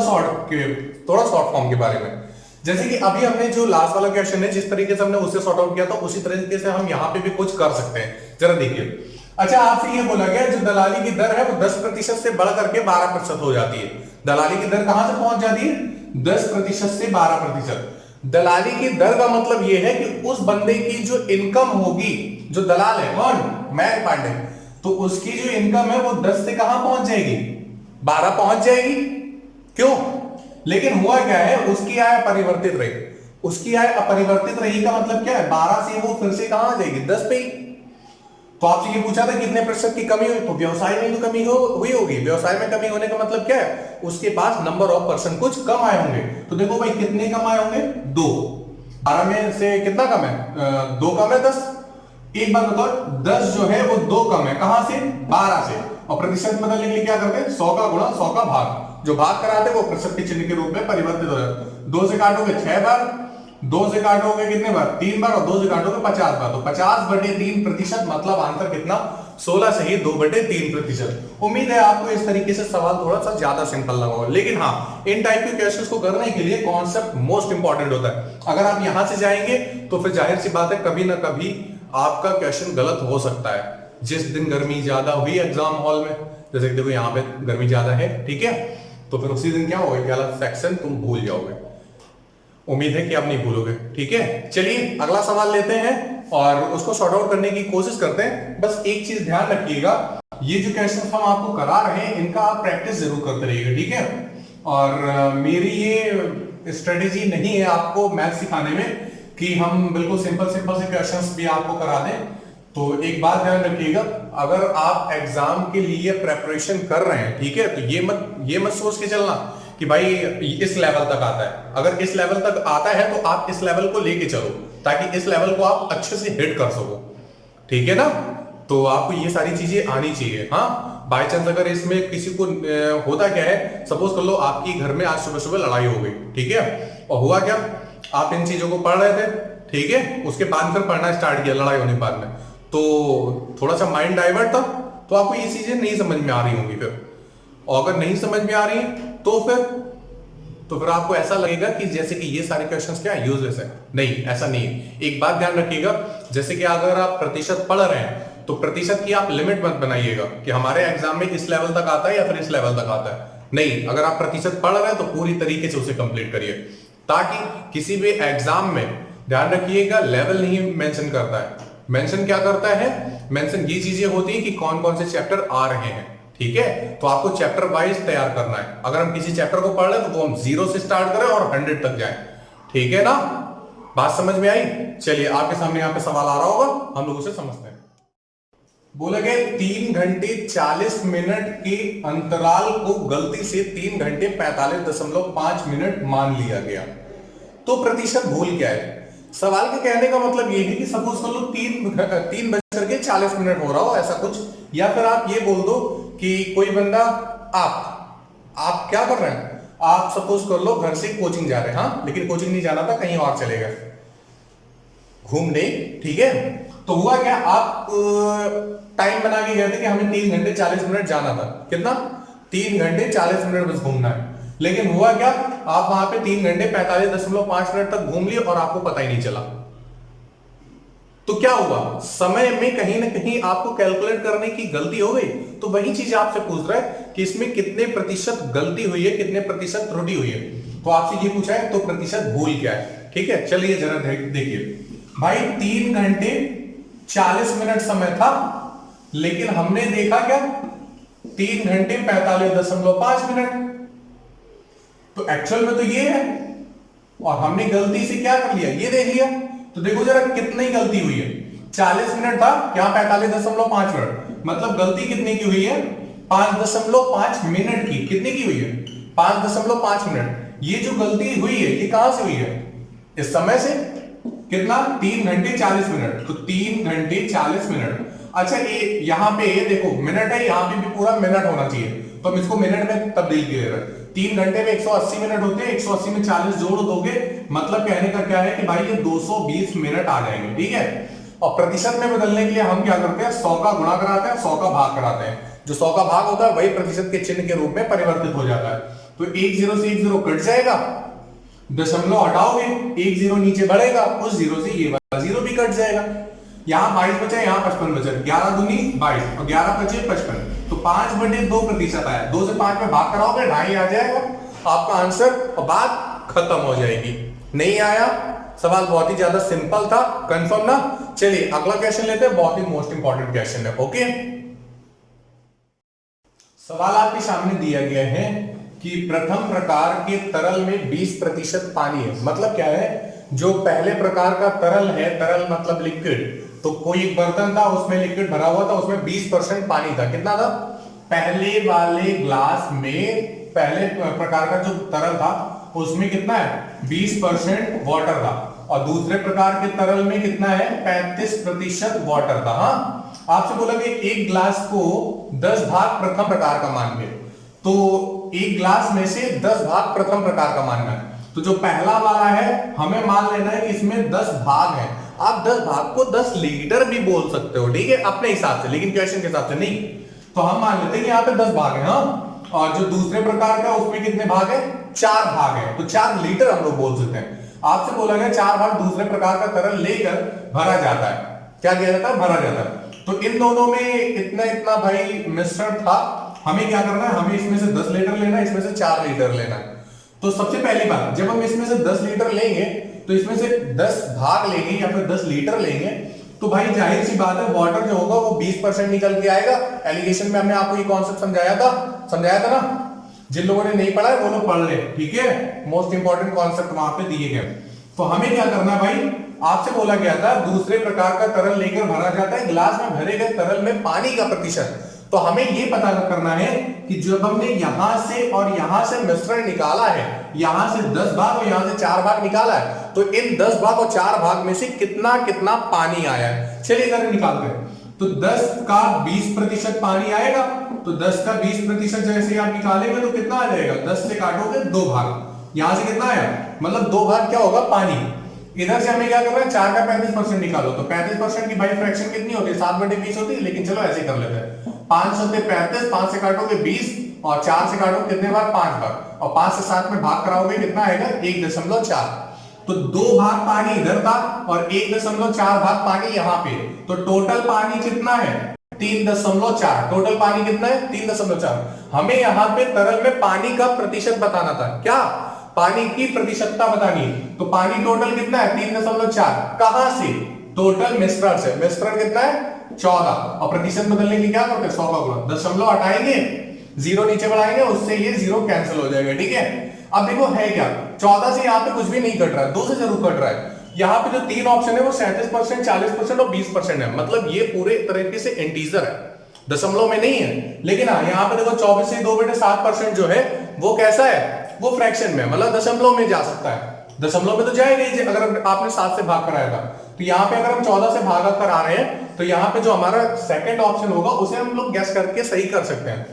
Speaker 1: शॉर्ट फॉर्म के बारे में। जैसे कि अभी हमने जो लास्ट वाला क्वेश्चन है जिस तरीके से हमने उससे सॉर्ट आउट किया था उसी तरीके से हम यहाँ पे भी कुछ कर सकते हैं, जरा देखिए। अच्छा आपसे ये बोला गया जो दलाली की दर है वो 10% से बढ़ करके 12% हो जाती है। दलाली की दर कहां से पहुंच जाती है 10% से 12%। दलाली की दर का मतलब ये है कि उस बंदे की जो इनकम होगी, जो दलाल है कौन मैक पांडे, तो उसकी जो इनकम है वो 10 से कहां पहुंच जाएगी 12 पहुंच जाएगी। क्यों, लेकिन हुआ क्या है उसकी आय अपरिवर्तित रही, उसकी आय अपरिवर्तित रही का मतलब क्या है 12 से वो फिर से कहां आ जाएगी 10 पे ही। तो आपसे ये पूछा था कितने प्रतिशत की कमी हुई, तो व्यवसाय में तो कमी हुई होगी, व्यवसाय में कमी होने का मतलब क्या है उसके पास नंबर ऑफ पर्सन कुछ कम आए होंगे। तो देखो भाई कितने कम आए होंगे 2, 12 में से कितना कम है 2 कम है 10। एक बात बताओ 10 जो है वो 2 कम है कहां से 12 से, और प्रतिशत बदलने के लिए क्या करते हैं 100 का गुणा 100 का भाग, जो भाग कराते हैं वो प्रतिशत के चिन्ह के रूप में परिवर्तित हो जाता है। 2 से काटोगे 6 बार, 2 से काटोगे कितने बार 3 बार, और 2 से काटोगे 50 बार, तो 50/3 प्रतिशत मतलब आंसर कितना 16 से ही 2/3 प्रतिशत। उम्मीद है आपको इस तरीके से सवाल थोड़ा सा ज्यादा सिंपल लगा होगा, लेकिन हाँ इन टाइप के क्वेश्चंस को करने के लिए कॉन्सेप्ट मोस्ट इंपॉर्टेंट होता है। अगर आप यहां से जाएंगे तो फिर जाहिर सी बात है कभी ना कभी आपका क्वेश्चन गलत हो सकता है। जिस दिन गर्मी ज्यादा हुई एग्जाम हॉल में, जैसे कि देखो यहाँ पे गर्मी ज्यादा है, ठीक है, तो फिर उसी दिन क्या होगा कि वाला सेक्शन तुम भूल जाओगे। उम्मीद है कि आप नहीं भूलोगे, ठीक है। चलिए अगला सवाल लेते हैं और उसको सॉर्ट आउट करने की कोशिश करते हैं। बस एक चीज ध्यान रखिएगा, ये जो क्वेश्चन हम आपको करा रहे हैं इनका आप प्रैक्टिस जरूर करते रहिएगा, ठीक है। और मेरी ये स्ट्रेटेजी नहीं है आपको मैथ सिखाने में कि हम बिल्कुल सिंपल से क्वेश्चंस भी आपको करा दें। तो एक बात ध्यान रखिएगा, अगर आप एग्जाम के लिए प्रेपरेशन कर रहे हैं, ठीक है, तो ये मत सोच के चलना कि भाई इस लेवल तक आता है। अगर इस लेवल तक आता है तो आप इस लेवल को लेके चलो ताकि इस लेवल को आप अच्छे से हिट कर सको, ठीक है ना। तो आपको ये सारी चीजें आनी चाहिए। हाँ बाय चांस अगर इसमें किसी को होता क्या है, सपोज कर लो आपकी घर में आज सुबह सुबह लड़ाई हो गई, ठीक है, और हुआ क्या आप इन चीजों को पढ़ रहे थे, ठीक है, उसके बाद फिर पढ़ना स्टार्ट किया लड़ाई होने के बाद में, तो थोड़ा सा माइंड डाइवर्ट था, तो आपको ये चीजें नहीं समझ में आ रही होंगी फिर, और अगर नहीं समझ में आ रही है तो फिर आपको ऐसा लगेगा कि जैसे कि ये सारे क्वेश्चंस क्या है यूजलेस है। नहीं, ऐसा नहीं है। एक बात ध्यान रखिएगा, जैसे कि अगर आप प्रतिशत पढ़ रहे हैं तो प्रतिशत की आप लिमिट मत बनाइएगा कि हमारे एग्जाम में इस लेवल तक आता है या फिर इस लेवल तक आता है। नहीं, अगर आप प्रतिशत पढ़ रहे हैं तो पूरी तरीके से उसे कंप्लीट करिए, ताकि किसी भी एग्जाम में ध्यान रखिएगा लेवल नहीं मेंशन करता है। मेंशन क्या करता है, मेंशन ये चीजें होती है कि कौन कौन से चैप्टर आ रहे हैं, ठीक है। तो आपको चैप्टर वाइज तैयार करना है। अगर हम किसी चैप्टर को पढ़ रहे तो वो हम 0 से स्टार्ट करें और 100 तक जाएं, ठीक है ना। बात समझ में आई। चलिए आपके सामने यहाँ पे सवाल आ रहा होगा, हम लोग उसे समझते हैं। बोला गया 3 घंटे 40 मिनट के अंतराल को गलती से 3 घंटे 45.5 मिनट मान लिया गया, तो प्रतिशत भूल क्या है। सवाल के कहने का मतलब ये है कि सपोज कर लो 3:40 हो रहा हो ऐसा कुछ, या फिर आप ये बोल दो कि कोई बंदा आप क्या कर रहे हैं, आप सपोज कर लो घर से कोचिंग जा रहे हैं, हाँ, लेकिन कोचिंग नहीं जाना था, कहीं और चले गए घूमने, ठीक है। तो हुआ क्या, आप टाइम बना के गए थे कि हमें 3 घंटे 40 मिनट जाना था, कितना, 3 घंटे 40 मिनट बस घूमना है। लेकिन हुआ क्या, आप वहां पे 3 घंटे 45.5 मिनट तक घूम लिए और आपको पता ही नहीं चला। तो क्या हुआ, समय में कहीं ना कहीं आपको कैलकुलेट करने की गलती हो गई। तो वही चीज आपसे पूछ रहा है कि इसमें कितने प्रतिशत गलती हुई है, कितने प्रतिशत त्रुटि हुई है। तो आपसे ये पूछा है तो प्रतिशत भूल क्या है, ठीक है। चलिए जरा देखिए भाई, 3 घंटे 40 मिनट समय था, लेकिन हमने देखा क्या, 3 घंटे 45.5 मिनट। तो एक्चुअल में तो ये है, और हमने गलती से क्या कर लिया, ये देख लिया। तो देखो जरा कितनी गलती हुई है, 40 मिनट था, क्या 45.5 मिनट, मतलब गलती कितने की हुई है, 5.5 मिनट की। कितने की हुई है, 5.5 मिनट। ये जो गलती हुई है ये कहां से हुई है, इस समय से, कितना, 3 घंटे 40 मिनट। तो 3 घंटे 40 मिनट। अच्छा ये यहां पे ये देखो मिनट है, यहां पे भी पूरा मिनट होना चाहिए, तो हम इसको मिनट में तब्दील किए रहे। 3 घंटे में 180 मिनट होते हैं, 180 में 40 जोड़ दोगे, मतलब कहने का क्या है कि भाई ये 220 मिनट आ जाएंगे, ठीक है। और प्रतिशत में बदलने के लिए हम क्या करते हैं, 100 का गुणा कराते हैं, 100 का भाग कराते हैं। जो 100 का भाग होता है वही प्रतिशत के चिन्ह के रूप में परिवर्तित हो जाता है। तो 1 0 से 1 0 कट जाएगा, दशमलव हटाओगे, 1 0 नीचे बढ़ेगा, उस 0 से ये वाला 0 भी कट जाएगा। यहां 22 बचा, यहां 55 बचा, 11 दूनी 22 और 11 बचे 55। तो 5/2 प्रतिशत आया, 2 से 5 में भाग कराओगे 2.5 आ जाएगा आपका आंसर, और बात खत्म हो जाएगी। नहीं आया, सवाल बहुत ही ज्यादा सिंपल था, कंफर्म ना। चलिए अगला क्वेश्चन लेते हैं, बहुत ही मोस्ट इंपॉर्टेंट क्वेश्चन है, ओके। सवाल आपके सामने दिया गया है कि प्रथम प्रकार के तरल में 20% पानी है। मतलब क्या है, जो पहले प्रकार का तरल है, तरल मतलब लिक्विड, तो कोई एक बर्तन था उसमें लिक्विड भरा हुआ था, उसमें 20% पानी था। कितना था, पहले वाले ग्लास में पहले प्रकार का जो तरल था उसमें कितना है, 20% वाटर था, और दूसरे प्रकार के तरल में कितना है, 35% वाटर था। हाँ, आपसे बोला कि एक ग्लास को 10 भाग प्रथम प्रकार का मान के, तो एक ग्लास में से 10 भाग प्रथम प्रकार का मानना है। तो जो पहला वाला है हमें मान लेना है कि इसमें 10 भाग है। आप 10 भाग को 10 लीटर भी बोल सकते हो, ठीक है, अपने हिसाब से, लेकिन क्वेश्चन के हिसाब से नहीं। तो हम मान लेते हैं कि यहाँ पे 10 भाग है, हाँ, और जो दूसरे प्रकार का उसमें कितने भाग है, 4 भाग है, तो 4 लीटर हम लोग बोल सकते हैं। आपसे बोला गया 4 भाग दूसरे प्रकार का तरल लेकर भरा जाता है। क्या किया जाता है, भरा जाता है। तो इन दोनों में इतना इतना भाई मिश्रण था, हमें क्या करना है, हमें इसमें से 10 लीटर लेना है, इसमें से 4 लीटर लेना है। तो सबसे पहली बात, जब हम इसमें से 10 लीटर लेंगे तो इसमें से 10 भाग लेंगे या फिर 10 लीटर लेंगे, तो भाई जाहिर सी बात है वाटर जो होगा वो 20% निकल के आएगा। एलिगेशन में हमने आपको ये कॉन्सेप्ट समझाया था ना। जिन लोगों ने नहीं पढ़ा है वो लोग पढ़ ले, ठीक है, मोस्ट इंपॉर्टेंट कॉन्सेप्ट वहां पे दिए गए। तो हमें क्या करना है भाई, आपसे बोला गया था दूसरे प्रकार का तरल लेकर भरा जाता है, गिलास में भरे गए तरल में पानी का प्रतिशत। तो हमें यह पता करना है कि जब हमने यहां से और यहां से मिश्रण निकाला है, यहां से 10 भाग और यहां से 4 भाग निकाला है, तो इन 10 भाग और 4 भाग में से कितना कितना पानी आया है, चलिए जरा निकालते हैं। तो 10 का 20% पानी आएगा, तो 10 का 20% जैसे आप निकालेंगे तो कितना आ जाएगा, 10 से काटोगे 2 भाग, यहां से कितना आया, मतलब 2 भाग क्या होगा, पानी। इधर से हमें क्या करना है, 4 का 35% निकालो, तो 35% की भाई फ्रैक्शन कितनी होती है, 7/20 होती है, लेकिन चलो ऐसे कर लेते हैं। 5 से 35, 5 से काटोगे 20 और 4 से काटोगे कितने बार, 5 बार, और 5 से 7 में भाग कराओगे कितना आएगा, 1.4। तो 2 भाग पानी इधर था और 1.4 भाग पानी यहाँ पे, तो टोटल पानी कितना है, 3.4। टोटल पानी कितना है, 3.4। हमें यहाँ पे तरल में पानी का प्रतिशत बताना था, क्या, पानी की प्रतिशतता बतानी है। तो पानी टोटल कितना है, 3.4। कहां से, टोटल मिश्रण से। मिश्रण कितना है, 14, और प्रतिशत बदलने के लिए क्या करते हैं, 100 का गुणा, दशमलव हटाएंगे, 0 नीचे बढ़ाएंगे, उससे ये 0 कैंसिल हो जाएगा, ठीक है। अब देखो है क्या, 14 से यहाँ पे कुछ भी नहीं कट रहा है, 2 से जरूर कट रहा है। यहाँ पे जो 3 ऑप्शन है वो 37%, 40% और 20% है, मतलब ये पूरे तरीके से इंटीजर है, दशमलव में नहीं है। लेकिन हाँ यहाँ पे देखो 24 से 2/7% जो है वो कैसा है, वो फ्रैक्शन में, मतलब दशमलव में जा सकता है। दशमलव में तो जाएगा ही, अगर आपने 7 से भाग कराया था। तो यहाँ पे अगर हम 14 से भागा करा रहे हैं, तो यहाँ पे जो हमारा सेकंड ऑप्शन होगा उसे हम लोग गैस करके सही कर सकते हैं।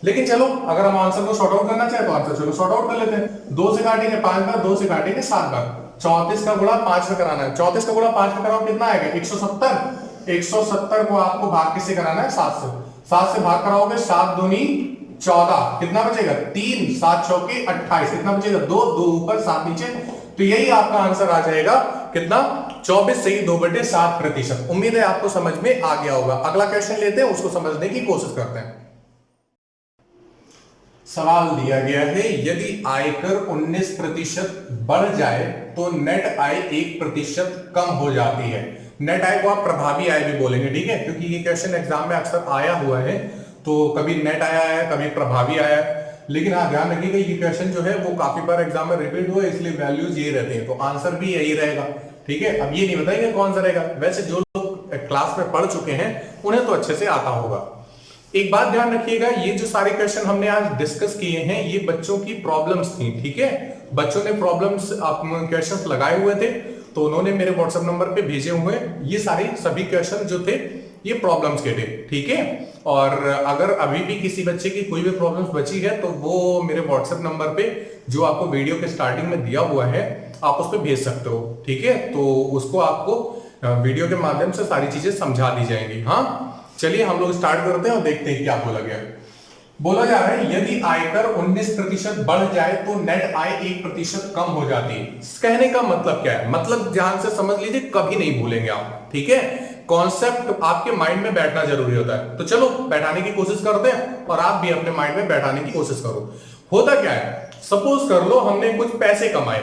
Speaker 1: लेकिन चलो अगर हम आंसर को शॉर्ट आउट करना चाहे तो आंसर चलो शॉर्ट आउट कर लेते हैं। 2 से काटेंगे 5 बार, 2 से काटेंगे 7 बार। 34 का गुणा 5 में कराना है। 34 का गुणा 5 में कराओ कितना आएगा? 170। 170 को आपको भाग किससे कराना है? 7 से। 7 से भाग कराओगे, 7 दूनी 14, कितना बचेगा? 3, 7 चौके 28, कितना बचेगा? 2, 2 ऊपर 7 नीचे। तो यही आपका आंसर आ जाएगा कितना? 24 सही 2/7%। उम्मीद है आपको समझ में आ गया होगा। अगला क्वेश्चन लेते हैं, उसको समझने की कोशिश करते हैं। सवाल दिया गया है, यदि आयकर 19% बढ़ जाए तो नेट आय 1% कम हो जाती है। नेट आय को आप प्रभावी आय भी बोलेंगे, ठीक है, क्योंकि ये क्वेश्चन एग्जाम में अक्सर आया हुआ है। तो कभी नेट आया है, कभी प्रभावी आया है। लेकिन हाँ ध्यान रखिएगा, ये क्वेश्चन जो है वो काफी बार एग्जाम में रिपीट हुआ है, इसलिए वैल्यूज ये रहते हैं, तो आंसर भी यही रहेगा। ठीक है, अब ये नहीं बताएंगे कौन सा रहेगा। वैसे जो लोग क्लास में पढ़ चुके हैं उन्हें तो अच्छे से आता होगा। एक बात ध्यान रखिएगा, ये जो सारे क्वेश्चन हमने आज डिस्कस किए हैं ये बच्चों की प्रॉब्लम्स थी। ठीक है, बच्चों ने प्रॉब्लम्स क्वेश्चंस लगाए हुए थे, तो उन्होंने मेरे व्हाट्सएप नंबर पे भेजे हुए ये सारे सभी क्वेश्चन जो थे ये प्रॉब्लम्स के थे। ठीक है, और अगर अभी भी किसी बच्चे की कोई भी प्रॉब्लम्स बची है तो वो मेरे व्हाट्सएप नंबर पे जो आपको वीडियो के स्टार्टिंग में दिया हुआ है आप उस पर भेज सकते हो। ठीक है, तो उसको आपको वीडियो के माध्यम से सारी चीजें समझा दी जाएंगी। हाँ, चलिए हम लोग स्टार्ट करते हैं और देखते हैं क्या बोला गया। बोला जा रहा है, यदि आयकर 19% बढ़ जाए तो नेट आय 1% कम हो जाती है। कहने का मतलब क्या है? मतलब ध्यान से समझ लीजिए, कभी नहीं भूलेंगे आप। ठीक है, कॉन्सेप्ट आपके माइंड में बैठना जरूरी होता है। तो चलो बैठाने की कोशिश करते हैं और आप भी अपने माइंड में बैठाने की कोशिश करो। होता क्या है, सपोज कर लो हमने कुछ पैसे कमाए,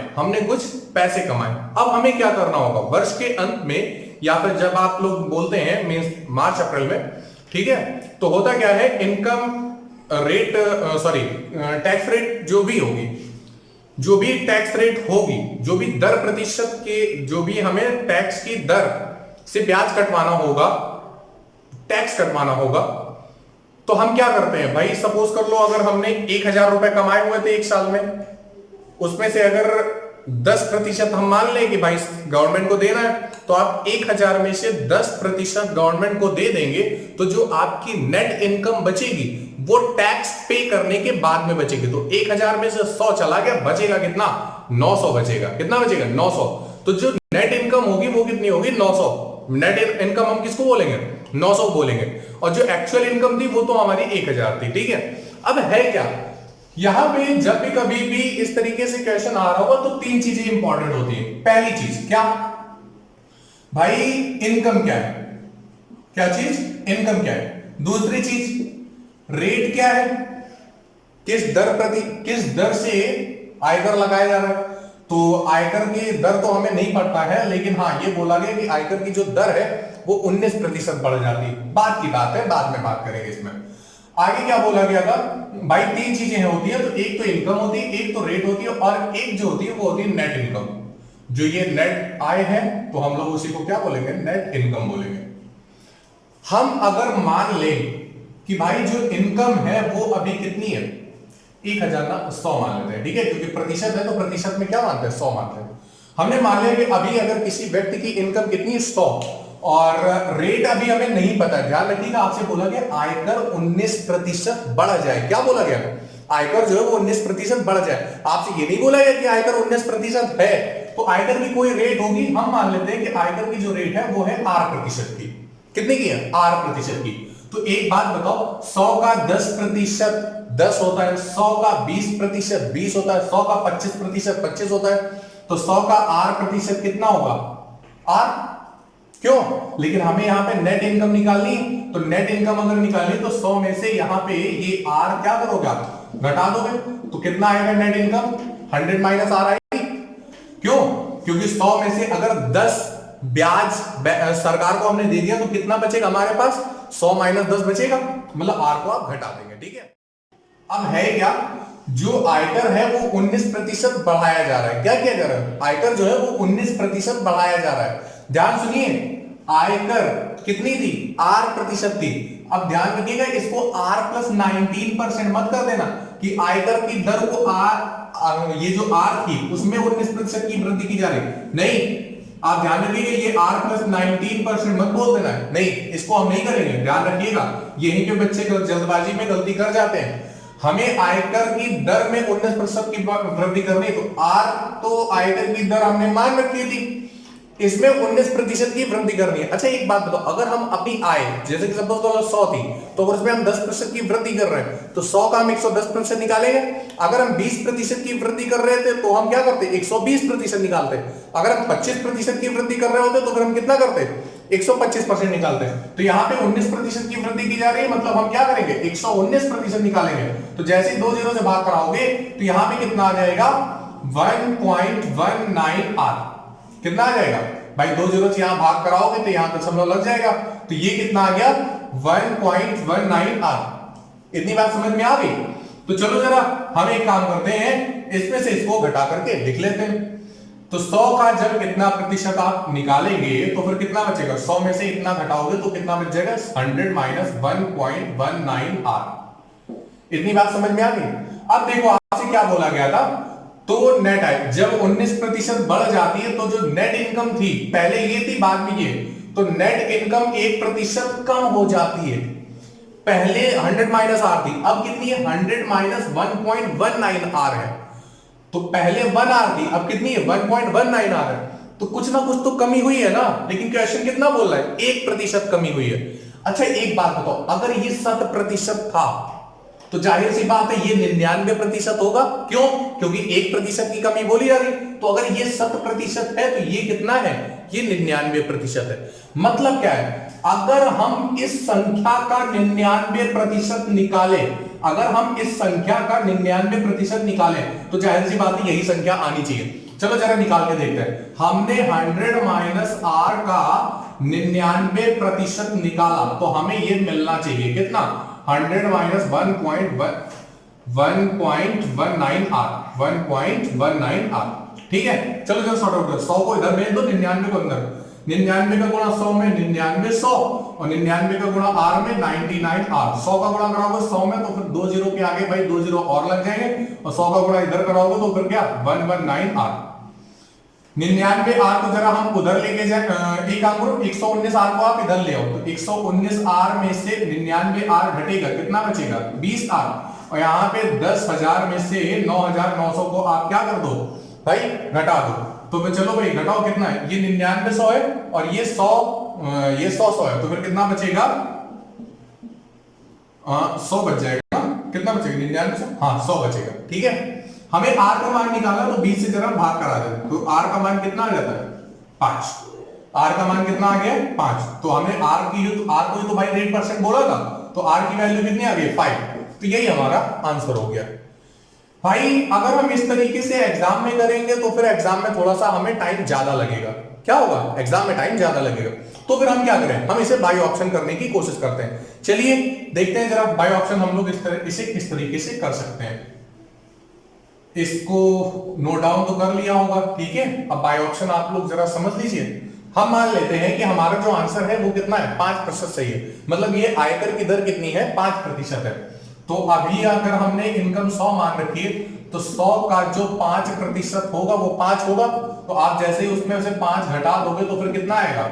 Speaker 1: अब हमें क्या करना होगा? वर्ष के अंत में या फिर जब आप लोग बोलते हैं मींस मार्च अप्रैल में, ठीक है, तो होता क्या है, इनकम रेट टैक्स रेट जो भी होगी, जो भी टैक्स रेट होगी, जो भी दर प्रतिशत के, जो भी हमें टैक्स की दर से ब्याज कटवाना होगा, टैक्स कटवाना होगा, तो हम क्या करते हैं भाई? सपोज कर लो अगर हमने 1000 रुपए कमाए हुए थे एक साल में, उसमें से अगर 10% हम मान लें कि भाई गवर्नमेंट को देना है, तो आप 1000 में से 10% गवर्नमेंट को दे देंगे, तो जो आपकी नेट इनकम बचेगी वो टैक्स पे करने के बाद में बचेगी। तो 1000 में से 100 चला गया, बचेगा कितना? 900 बचेगा। कितना बचेगा? 900। तो जो नेट इनकम होगी वो कितनी होगी? 900। नेट इनकम हम किसको बोलेंगे? 900 बोलेंगे। और जो एक्चुअल इनकम थी वो तो हमारी 1000 थी। ठीक है, अब है क्या, यहां पे जब भी कभी भी इस तरीके से क्वेश्चन आ रहा होगा तो 3 चीजें इंपॉर्टेंट होती है। पहली चीज क्या भाई? इनकम क्या है? क्या चीज? इनकम क्या है। दूसरी चीज रेट क्या है, किस दर से आयकर लगाया जा रहा है। तो आयकर की दर तो हमें नहीं पड़ता है, लेकिन हाँ ये बोला गया कि आयकर की जो दर है वो 19% बढ़ जाती है। बाद की बात है, बाद में बात करेंगे इसमें। आगे क्या बोला गया था भाई? 3 चीजें होती है, तो एक तो इनकम होती है, एक तो रेट होती है, और एक जो होती है वो होती है नेट इनकम। जो ये नेट आय है तो हम लोग उसी को क्या बोलेंगे? नेट इनकम बोलेंगे। हम अगर मान लें कि भाई जो इनकम है वो अभी कितनी है? 1000 ना 100 मान लेते हैं। ठीक है, क्योंकि प्रतिशत है तो प्रतिशत में क्या मानते हैं? 100 मानते हैं। हमने मान लिया कि अभी अगर किसी व्यक्ति की इनकम कितनी है? 100, और रेट अभी हमें नहीं पता। ध्यान रखिएगा, आपसे बोला गया आयकर 19% बढ़ जाए। क्या बोला गया? आयकर जो है वो 19% बढ़ जाए। आपसे ये नहीं बोला गया कि आयकर 19% है तो आयकर की कोई रेट होगी। हम मान लेते हैं कि आयकर की जो रेट है वो है 8% की। कितनी की है? 8% की। तो एक बात बताओ, 100 का 10% 10 होता है, 100 का 20% 20 होता है, 100 का 25% 25 होता है, तो 100 का 8% कितना होगा? 8। क्यों? लेकिन हमें यहां पे नेट इनकम निकालनी, तो नेट इनकम अगर निकालनी तो 100 में से यहां पे ये आर क्या करोगे? घटा दोगे, तो कितना आएगा नेट इनकम? 100 माइनस आर आएगी। क्यों? क्योंकि 100 में से अगर 10 ब्याज सरकार को हमने दे दिया तो कितना बचेगा हमारे पास? 100 माइनस 10 बचेगा, मतलब आर को आप घटा देंगे। ठीक है, अब है क्या, जो आयकर है वो 19% बढ़ाया जा रहा है। क्या किया जा रहा है? आयकर जो है वो 19% बढ़ाया जा रहा है। ध्यान सुनिए, आयकर कितनी थी? 8% थी। अब ध्यान रखिएगा, इसको r + 19% मत कर देना कि आयकर की दर को ये जो r थी उसमें 19% की वृद्धि की जा रही। नहीं, आप ध्यान रखिएगा ये R प्लस 19% मत बोल देना है, नहीं इसको हम नहीं करेंगे, ध्यान रखिएगा। यहीं पे बच्चे जल्दबाजी में गलती कर जाते हैं। हमें आयकर की दर में 19% की वृद्धि करनी है, तो R तो आयकर की दर हमने मान रखी थी, इसमें 19% की वृद्धि करनी है। अच्छा एक बात बताओ, अगर हम अपनी आय जैसे कि सपोज 100 थी, तो अगर उसमें हम 10% की वृद्धि कर रहे हैं तो 100 का हम 110% निकालेंगे। अगर हम 20% की वृद्धि कर रहे थे तो हम क्या करते, 120% निकालते। अगर हम 25% की वृद्धि कर रहे होते तो फिर हम कितना करते, 125% निकालते हैं। तो यहाँ पे 19% की वृद्धि की जा रही है, मतलब हम क्या करेंगे, 119% निकालेंगे। तो जैसे ही 2 जीरो से भाग कराओगे तो यहाँ पे कितना आ जाएगा, 1.19 R। कितना आ जाएगा भाई, 2 जीरो से यहां भाग कराओगे तो यहां दशमलव लग जाएगा, तो ये कितना आ गया 1.19 R। इतनी बात समझ में आ गई। तो चलो जरा हम एक काम करते हैं, इसमें से इसको घटा करके लिख लेते हैं। तो 100 का जब कितना प्रतिशत आप निकालेंगे तो फिर कितना बचेगा, 100 में से इतना घटाओगे तो कितना बच जाएगा, 100 माइनस 1.19 R। इतनी बात समझ में आ गई। अब देखो आपसे क्या बोला गया था, तो नेट आय जब 19% बढ़ जाती है तो जो नेट इनकम थी, पहले ये थी बाद में ये, तो नेट इनकम 1% कम हो जाती है। पहले 100 माइनस आर थी, अब कितनी है, 100 माइनस 1.19 आर है। तो पहले 1 आर थी, अब कितनी है, 1.19 आर है। तो कुछ ना कुछ तो कमी हुई है ना, लेकिन क्वेश्चन कितना बोल रहा है, 1% कमी हुई है। अच्छा एक बात बताओ, अगर ये 100% था तो जाहिर सी बात है ये 99% होगा। क्यों, क्योंकि 1% की कमी बोली जा रही। तो अगर ये 100% है तो ये कितना है, ये 99% है। मतलब क्या है, अगर हम इस संख्या का 99% निकाले, अगर हम इस संख्या का 99% निकाले तो जाहिर सी बात है यही संख्या आनी चाहिए। चलो जरा निकाल के देखते हैं। हमने 100 माइनस आर का 99% निकाला तो हमें ये मिलना चाहिए कितना, 100 माइनस 1.19 R, 1.19 R। ठीक है, चलो जरा सॉर्ट आउट करो। 100 को इधर भेज दो, 99 को अंदर, 99 का गुणा 100 में 99 100 और 99 का गुणा R में 99 R। 100 का गुणा कराओगे 100 में तो फिर 2 जीरो के आगे भाई 2 जीरो और लग जाएंगे, और 100 का गुणा इधर कराओगे तो फिर क्या 119 R। 99 R को जरा हम उधर लेके जाए, एक काम करो 119 R को आप इधर ले आओ, तो 119 R में से 99 R घटेगा, कितना बचेगा 20 R, और यहाँ पे 10,000 में से 9,900 को आप क्या कर दो भाई, घटा दो। तो फिर चलो भाई घटाओ, कितना है, ये 99 100 है और ये 100 100 है, तो फिर कितना बचेगा, 100 बच जाएगा। कितना बचेगा, 99 100, हाँ 100 बचेगा। ठीक है, हमें R का मान निकाला तो 20 से जरा भाग करा दें, तो R का मान कितना आ जाता है 5। R का मान कितना आ गया 5, तो हमें R को तो भाई 8% बोला था, तो R की वैल्यू कितनी आ गई 5, तो यही हमारा आंसर हो गया। भाई अगर हम इस तरीके से एग्जाम में करेंगे तो फिर एग्जाम में थोड़ा सा हमें टाइम ज्यादा लगेगा। क्या होगा, एग्जाम में टाइम ज्यादा लगेगा, तो फिर हम क्या करें, हम इसे बाय ऑप्शन करने की कोशिश करते हैं। चलिए देखते हैं जरा बाय ऑप्शन हम लोग इसे किस तरीके से कर सकते हैं। इसको नोट डाउन तो कर लिया होगा, ठीक है। अब बाय ऑप्शन आप लोग जरा समझ लीजिए। हम मान लेते हैं कि हमारा जो आंसर है वो कितना है 5% सही है, मतलब ये आयकर की दर कितनी है 5% है। तो अभी अगर हमने इनकम 100 मान रखी है तो 100 का जो 5% होगा वो 5 होगा, तो आप जैसे ही उसमें से 5 घटा दोगे तो फिर कितना आएगा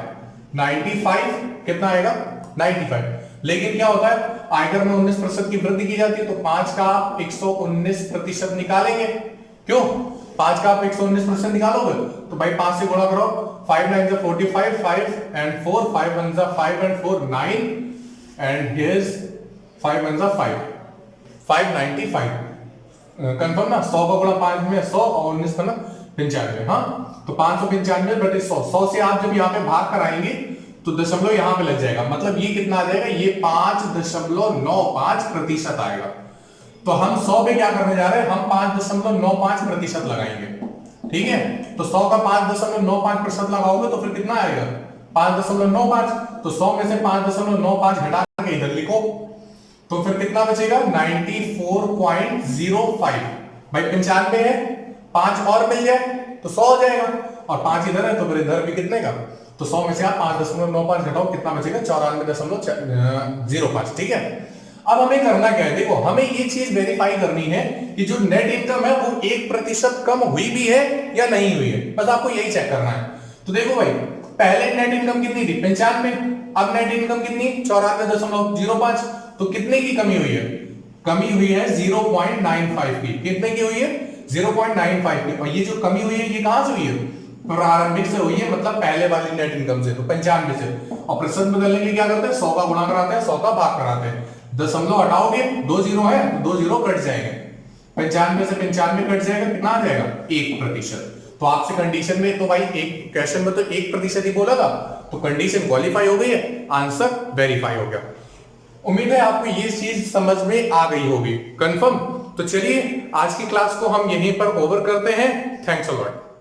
Speaker 1: 95, कितना आएगा 95। लेकिन क्या होता है, आयकर में 19% की वृद्धि की जाती है, तो 5 का आप 119% निकालेंगे। क्यों, 5 का आप 119% निकालोगे तो भाई 5 से गुणा करो, 5 9 45, 5 and 4, 5 1 5 and 4 9 and here's 5 1 5, 595 confirm ना। 100 का गुणा 5 में 100 और 19 का ना 95, हाँ तो 595 बटे 100। 100 से आप जब यहाँ पे भाग कराएंगे तो दशमलव यहां पे लग जाएगा, मतलब ये कितना आ जाएगा, ये 5.95% आएगा। तो हम 100 पे क्या करने जा रहे हैं, हम 5.95% लगाएंगे। ठीक है, तो 100 का 5.95% लगाओगे तो फिर कितना आएगा 5.95, तो 100 में से 5.95 घटा के इधर लिखो तो फिर कितना बचेगा 94.05। भाई 95 है, 5 और मिल जाए तो 100 हो जाएगा, और 5 इधर है तो फिर इधर भी कितने का, तो 100 में से आप 5.95 घटाओ, कितना बचेगा 94.05। ठीक है, अब हमें करना क्या है, देखो हमें ये चीज वेरीफाई करनी है कि जो नेट इनकम है वो 1% कम हुई भी है या नहीं हुई है, बस आपको यही चेक करना है। तो देखो भाई, पहले नेट इनकम कितनी थी 95, अब नेट इनकम कितनी 94.05। तो कितने की कमी हुई है? कमी हुई है 0.95 की। कितने की हुई है? 0.95 की। और ये जो कमी हुई है ये कहां से हुई है? प्रारंभिक से हुई है, मतलब पहले वाली नेट इनकम से, तो 95 से। और प्रतिशत बदलने के लिए क्या करते हैं? 100 का गुणा कराते हैं, 100 का भाग कराते हैं। दशमलव हटाओगे, 2 जीरो है तो 2 जीरो कट जाएंगे। 95 से 95 कट जाएगा, कितना आ जाएगा? 1%। तो आपसे कंडीशन में तो भाई एक क्वेश्चन में तो 1% ही बोला था, तो कंडीशन क्वालिफाई हो गई है, आंसर वेरीफाई हो गया। उम्मीद है आपको ये चीज समझ में आ गई होगी, कंफर्म। तो चलिए आज की क्लास को हम यहीं पर ओवर करते हैं। Thanks a lot.